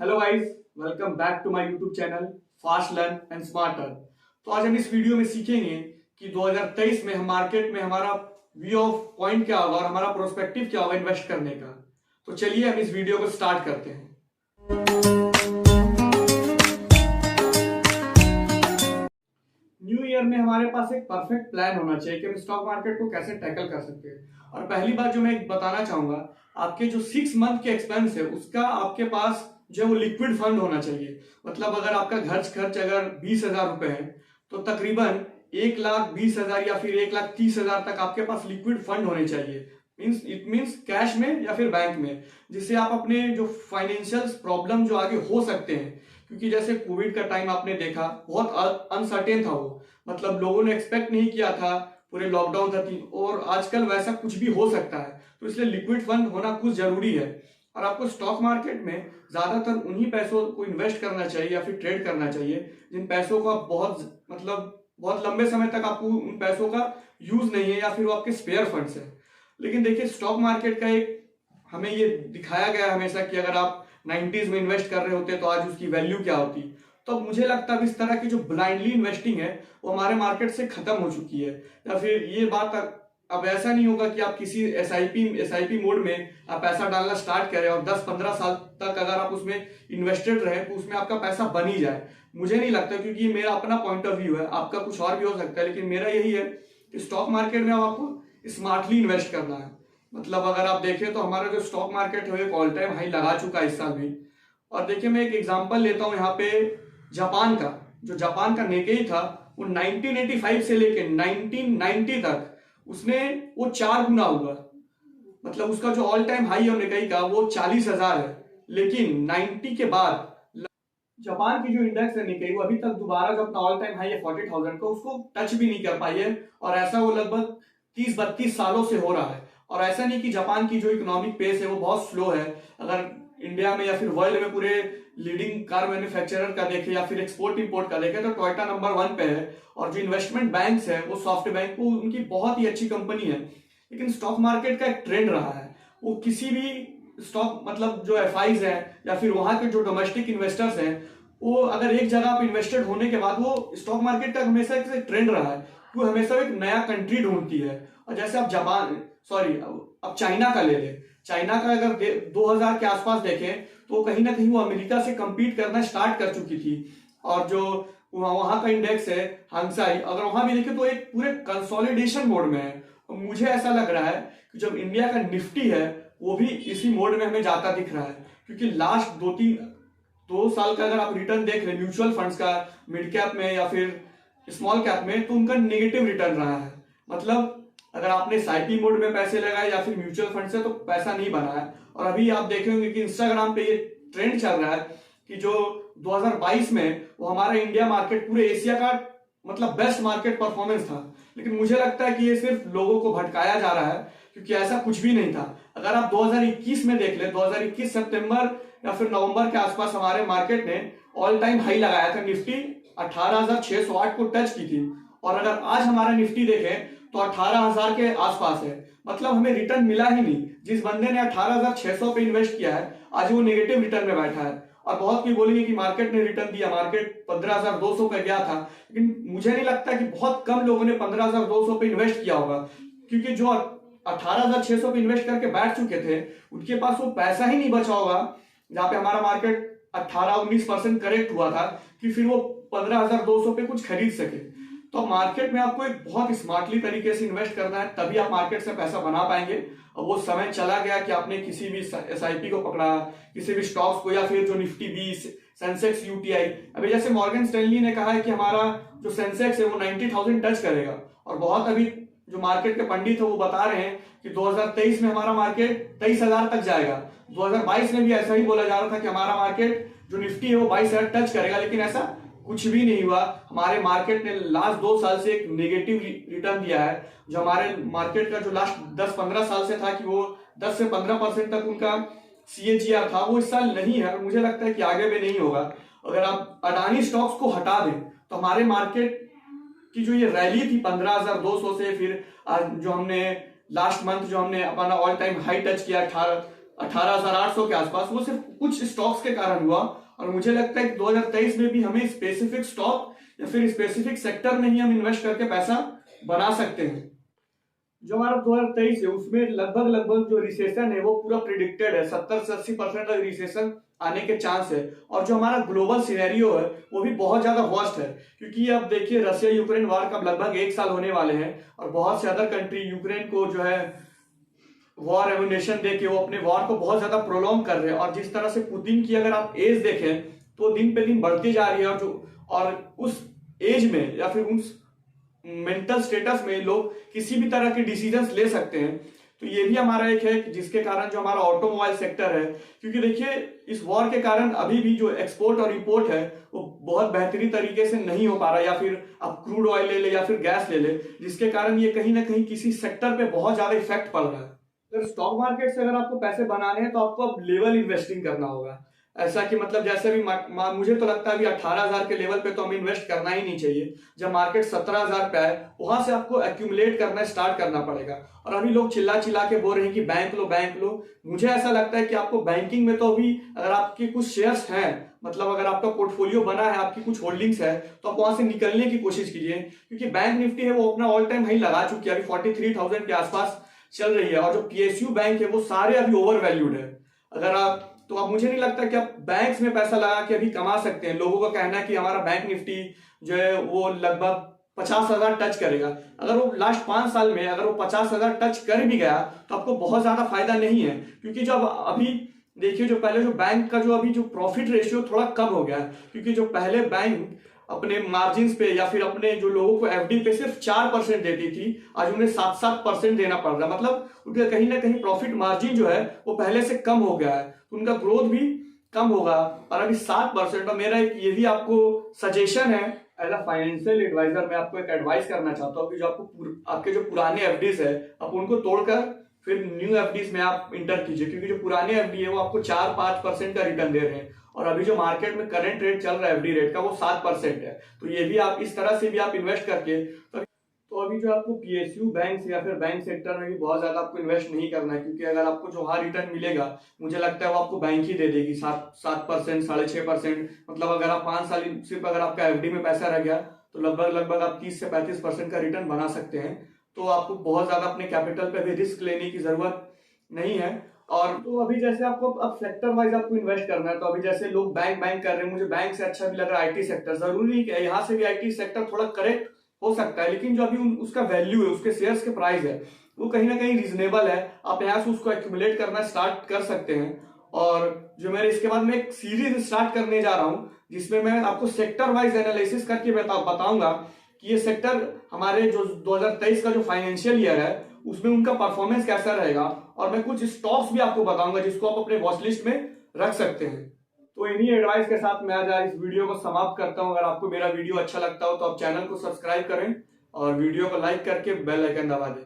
Hello guys, welcome back to my YouTube channel fast learn and smarter. तो आज हम इस वीडियो में सीखेंगे कि 2023 में हम मार्केट में हमारा व्यू ऑफ पॉइंट क्या होगा और हमारा प्रोस्पेक्टिव क्या होगा इन्वेस्ट करने का। तो चलिए हम इस वीडियो को स्टार्ट करते हैं। न्यू ईयर में हमारे पास एक परफेक्ट प्लान होना चाहिए कि हम स्टॉक मार्केट को कैसे टैकल कर सकते हैं। और पहली बात जो मैं बताना चाहूंगा, आपके जो 6 मंथ के एक्सपेंस है उसका आपके पास जो है वो लिक्विड फंड होना चाहिए। मतलब अगर आपका खर्च अगर 20,000 रुपए है तो तकरीबन 1,20,000 या फिर 1,30,000 तक आपके पास लिक्विड फंड होने चाहिए। इट मीन्स कैश में या फिर बैंक में, जिससे आप अपने जो फाइनेंशियल प्रॉब्लम जो आगे हो सकते हैं, क्योंकि जैसे कोविड का टाइम आपने देखा बहुत अनसर्टेन था वो, मतलब लोगों ने एक्सपेक्ट नहीं किया था, पूरे लॉकडाउन था और आजकल वैसा कुछ भी हो सकता है। तो इसलिए लिक्विड फंड होना कुछ जरूरी है। और आपको स्टॉक मार्केट में ज्यादातर उन्हीं पैसों को इन्वेस्ट करना चाहिए या फिर ट्रेड करना चाहिए जिन पैसों को आप बहुत लंबे समय तक आपको उन पैसों का यूज नहीं है या फिर वो आपके स्पेयर फंड्स है। लेकिन देखिए, स्टॉक मार्केट का एक हमें ये दिखाया गया हमेशा कि अगर आप 90s में इन्वेस्ट कर रहे होते तो आज उसकी वैल्यू क्या होती। तो मुझे लगता है इस तरह की जो ब्लाइंडली इन्वेस्टिंग है वो हमारे मार्केट से खत्म हो चुकी है। या फिर ये बात अब ऐसा नहीं होगा कि आप किसी एसआईपी मोड में आप पैसा डालना स्टार्ट करें और 10-15 साल तक अगर आप उसमें इन्वेस्टेड रहे तो उसमें आपका पैसा बन ही जाए। मुझे नहीं लगता, क्योंकि ये मेरा अपना पॉइंट ऑफ व्यू है, आपका कुछ और भी हो सकता है, लेकिन मेरा यही है कि स्टॉक मार्केट में आपको स्मार्टली इन्वेस्ट करना है। मतलब अगर आप देखें तो हमारा जो स्टॉक मार्केट है एक ऑल टाइम हाई लगा चुका है इस साल भी। और देखिए, मैं एक एग्जांपल लेता हूं यहाँ पे जापान का। जो जापान का निकेई था वो 1985 से लेके 1990 तक उसने वो 4 गुना हुआ। मतलब उसका जो ऑल टाइम हाई है निकेई का वो 40,000 है। लेकिन 90 के बाद जापान की जो इंडेक्स है निकेई वो अभी तक दोबारा जो अपना ऑल टाइम हाई है 40,000 का उसको टच भी नहीं कर पाई है। और ऐसा वो लगभग 30-32 सालों से हो रहा है। और ऐसा नहीं कि जापान की जो इकोनॉमिक पेस है वो बहुत स्लो है। अगर इंडिया में या फिर वर्ल्ड में पूरे लीडिंग कार मैन्युफैक्चरर का देखे या फिर एक्सपोर्ट इंपोर्ट का देखे तो टोयोटा नंबर 1 पे है। और जो इन्वेस्टमेंट बैंक्स है वो सॉफ्ट बैंक वो उनकी बहुत ही अच्छी कंपनी है। लेकिन स्टॉक मार्केट का एक ट्रेंड रहा है, वो किसी भी स्टॉक मतलब जो एफआईज है या फिर वहां के जो डोमेस्टिक इन्वेस्टर्स हैं, वो अगर एक जगह आप इन्वेस्टेड होने के बाद वो स्टॉक मार्केट का हमेशा एक ट्रेंड रहा है, वो हमेशा एक नया कंट्री ढूंढती है। और जैसे आप अब चाइना का ले ले। चाइना का अगर 2000 के आसपास देखें तो कहीं ना कहीं वो अमेरिका से कंपीट करना स्टार्ट कर चुकी थी। और जो वहां का इंडेक्स है हांगसाई, अगर वहां भी देखें तो एक पूरे कंसोलिडेशन मोड में है। और मुझे ऐसा लग रहा है कि जब इंडिया का निफ्टी है वो भी इसी मोड में हमें जाता दिख रहा है। क्योंकि लास्ट 2 साल का अगर आप रिटर्न देख रहे हैं म्यूचुअल फंड्स का मिड कैप में या फिर स्मॉल कैप में, तो उनका नेगेटिव रिटर्न रहा है। मतलब अगर आपने एसआईपी मोड में पैसे लगाए या फिर म्यूचुअल फंड से तो पैसा नहीं बना है। और अभी आप देख रहे होंगे कि इंस्टाग्राम पे ये ट्रेंड चल रहा है कि जो 2022 में वो हमारा इंडिया मार्केट पूरे एशिया का मतलब बेस्ट मार्केट परफॉर्मेंस था। लेकिन मुझे लगता है कि ये सिर्फ लोगों को भटकाया जा रहा है, क्योंकि ऐसा कुछ भी नहीं था। अगर आप 2021 में देख ले, 2021 सितंबर या फिर नवंबर के आसपास हमारे मार्केट ने ऑल टाइम हाई लगाया था। निफ्टी 18,608 को टच की थी। और अगर आज हमारा निफ्टी देखें तो 18,000 के आसपास है। मतलब हमें रिटर्न मिला ही नहीं। जिस बंदे ने 18,600 पे इन्वेस्ट किया है आज वो नेगेटिव रिटर्न में बैठा है। और बहुत कोई बोलेंगे कि मार्केट ने रिटर्न दिया, मार्केट 15,200 पे गया था। लेकिन मुझे नहीं लगता कि बहुत कम लोगों ने 15,200 पे इन्वेस्ट किया होगा, क्योंकि जो 18,600 पे इन्वेस्ट करके बैठ चुके थे उनके पास वो पैसा ही नहीं बचा होगा। जहां पे हमारा मार्केट 18-19% करेक्ट हुआ था कि फिर वो 15,200 पे कुछ खरीद सके। तो मार्केट में आपको एक बहुत स्मार्टली तरीके से इन्वेस्ट करना है, तभी आप मार्केट से पैसा बना पाएंगे। और वो समय चला गया कि आपने किसी भी एसआईपी को पकड़ा, किसी भी स्टॉक्स को, या फिर जो निफ्टी 20 सेंसेक्स यूटीआई। अभी जैसे मॉर्गन स्टैनली ने कहा है कि हमारा जो सेंसेक्स है वो 90,000 टच करेगा। और बहुत अभी जो मार्केट के पंडित है वो बता रहे हैं कि 2023 में हमारा मार्केट 23,000 तक जाएगा। 2022 में भी ऐसा ही बोला जा रहा था कि हमारा मार्केट जो निफ्टी है वो 22,000 टच करेगा, लेकिन ऐसा कुछ भी नहीं हुआ। हमारे मार्केट ने लास्ट 2 साल से एक नेगेटिव रिटर्न दिया है। जो हमारे मार्केट का जो लास्ट 10-15 साल से था कि वो 10 से 15% तक उनका सीएजीआर था, वो इस साल नहीं है। और मुझे लगता है कि आगे भी नहीं होगा। अगर आप अडानी स्टॉक्स को हटा दें तो हमारे मार्केट की जो ये रैली थी 15,200 से, फिर जो हमने लास्ट मंथ जो हमने अपना ऑल टाइम हाई टच किया 18,800 के आसपास, वो सिर्फ कुछ स्टॉक्स के कारण हुआ। और मुझे लगता है कि 2023 में भी हमें स्पेसिफिक स्टॉक या फिर स्पेसिफिक सेक्टर में ही हम इन्वेस्ट करके पैसा बना सकते हैं। जो हमारा 2023 है उसमें लगभग लगभग जो रिसेशन है वो पूरा प्रिडिक्टेड है, 70 से 80% तक रिसेशन आने के चांस है। और जो हमारा ग्लोबल सिनेरियो है वो भी बहुत ज्यादा वर्स्ट है, क्योंकि अब देखिए रशिया यूक्रेन वार का लगभग 1 साल होने वाले हैं और बहुत से अदर कंट्री यूक्रेन को जो है वॉर एमुनेशन दे के वो अपने वॉर को बहुत ज्यादा प्रोलॉन्ग कर रहे हैं। और जिस तरह से पुतिन की अगर आप एज देखें तो दिन पे दिन बढ़ती जा रही है, और उस एज में या फिर उस मेंटल स्टेटस में लोग किसी भी तरह के डिसीजंस ले सकते हैं। तो ये भी हमारा एक है जिसके कारण जो हमारा ऑटोमोबाइल सेक्टर है, क्योंकि देखिए इस वॉर के कारण अभी भी जो एक्सपोर्ट और इंपोर्ट है वो बहुत बेहतरीन तरीके से नहीं हो पा रहा, या फिर आप क्रूड ऑयल ले ले या फिर गैस ले ले, जिसके कारण ये कहीं ना कहीं किसी सेक्टर पे बहुत ज्यादा इफेक्ट पड़ रहा है। अगर स्टॉक मार्केट से अगर आपको पैसे बनाने हैं तो आपको अब लेवल इन्वेस्टिंग करना होगा। ऐसा कि मतलब जैसे भी मुझे तो लगता है अभी 18,000 के लेवल पे तो हमें इन्वेस्ट करना ही नहीं चाहिए। जब मार्केट 17,000 पे आए वहां से आपको एक्यूमुलेट करना स्टार्ट करना पड़ेगा। और अभी लोग चिल्ला चिल्ला के बोल रहे हैं कि बैंक लो बैंक लो। मुझे ऐसा लगता है कि आपको बैंकिंग में तो अभी अगर आपके कुछ शेयर्स हैं, मतलब अगर आपका पोर्टफोलियो बना है, आपकी कुछ होल्डिंग्स है, तो आप वहां से निकलने की कोशिश कीजिए, क्योंकि बैंक निफ्टी है वो अपना ऑल टाइम हाई लगा चुकी है, अभी 43,000 के आसपास चल रही है। और जो पीएसयू बैंक है वो सारे अभी ओवर वैल्यूड है। अगर आप तो अब मुझे नहीं लगता कि आप बैंक्स में पैसा लगा के अभी कमा सकते हैं। लोगों का कहना है कि हमारा बैंक निफ्टी जो है वो लगभग 50,000 टच करेगा। अगर वो लास्ट 5 साल में अगर वो 50,000 टच कर भी गया तो आपको बहुत ज्यादा फायदा नहीं है, क्योंकि जब अभी देखिए जो पहले जो बैंक का जो अभी जो प्रॉफिट रेशियो थोड़ा कम हो गया है, क्योंकि जो पहले बैंक अपने मार्जिन पे या फिर अपने जो लोगों को एफडी पे सिर्फ 4% देती थी, आज उन्हें 7% देना पड़ रहा है। मतलब उनका कहीं ना कहीं प्रॉफिट मार्जिन जो है वो पहले से कम हो गया है, तो उनका ग्रोथ भी कम होगा। और अभी 7%, और मेरा एक ये भी आपको सजेशन है एज अ फाइनेंशियल एडवाइजर, मैं आपको एक एडवाइस करना चाहता हूँ कि जो आपके जो पुराने एफडीज है आप उनको तोड़कर फिर न्यू एफडीज में आप इंटर कीजिए, क्योंकि जो पुराने एफडी है वो आपको 4-5% का रिटर्न दे रहे हैं, और अभी जो मार्केट में करंट रेट चल रहा है एफडी रेट का वो 7% है। तो ये भी आप इस तरह से भी आप इन्वेस्ट करके तो अभी जो आपको पीएसयू बैंक या फिर बैंक सेक्टर में भी बहुत ज्यादा आपको इन्वेस्ट नहीं करना है, क्योंकि अगर आपको जो वहां रिटर्न मिलेगा मुझे लगता है वो आपको बैंक ही दे देगी 7%, 6.5%। मतलब अगर आप 5 साल सिर्फ अगर आपका एफडी में पैसा रह गया तो लगभग आप 30 से 35% का रिटर्न बना सकते हैं। तो आपको बहुत ज्यादा अपने कैपिटल पे भी रिस्क लेने की जरूरत नहीं है। और तो अभी जैसे आपको अब सेक्टर वाइज आपको इन्वेस्ट करना है, तो अभी जैसे लोग बैंक कर रहे हैं, मुझे बैंक से अच्छा भी लग रहा है आईटी सेक्टर। जरूरी नहीं कि यहाँ से भी आईटी सेक्टर थोड़ा करेक्ट हो सकता है, लेकिन जो अभी उसका वैल्यू है, उसके शेयर्स के प्राइस है वो कहीं ना कहीं रीजनेबल है। आप यहाँ से उसको एक्यूमुलेट करना स्टार्ट कर सकते हैं। और जो मेरे इसके बाद मैं एक सीरीज स्टार्ट करने जा रहा हूँ जिसमें मैं आपको सेक्टर वाइज एनालिसिस करके बताऊंगा कि ये सेक्टर हमारे जो 2023 का जो फाइनेंशियल ईयर है उसमें उनका परफॉर्मेंस कैसा रहेगा। और मैं कुछ स्टॉक्स भी आपको बताऊंगा जिसको आप अपने वॉच लिस्ट में रख सकते हैं। तो इन्हीं एडवाइस के साथ मैं आज इस वीडियो को समाप्त करता हूं। अगर आपको मेरा वीडियो अच्छा लगता हो तो आप चैनल को सब्सक्राइब करें और वीडियो को लाइक करके बेल आइकन दबा दें।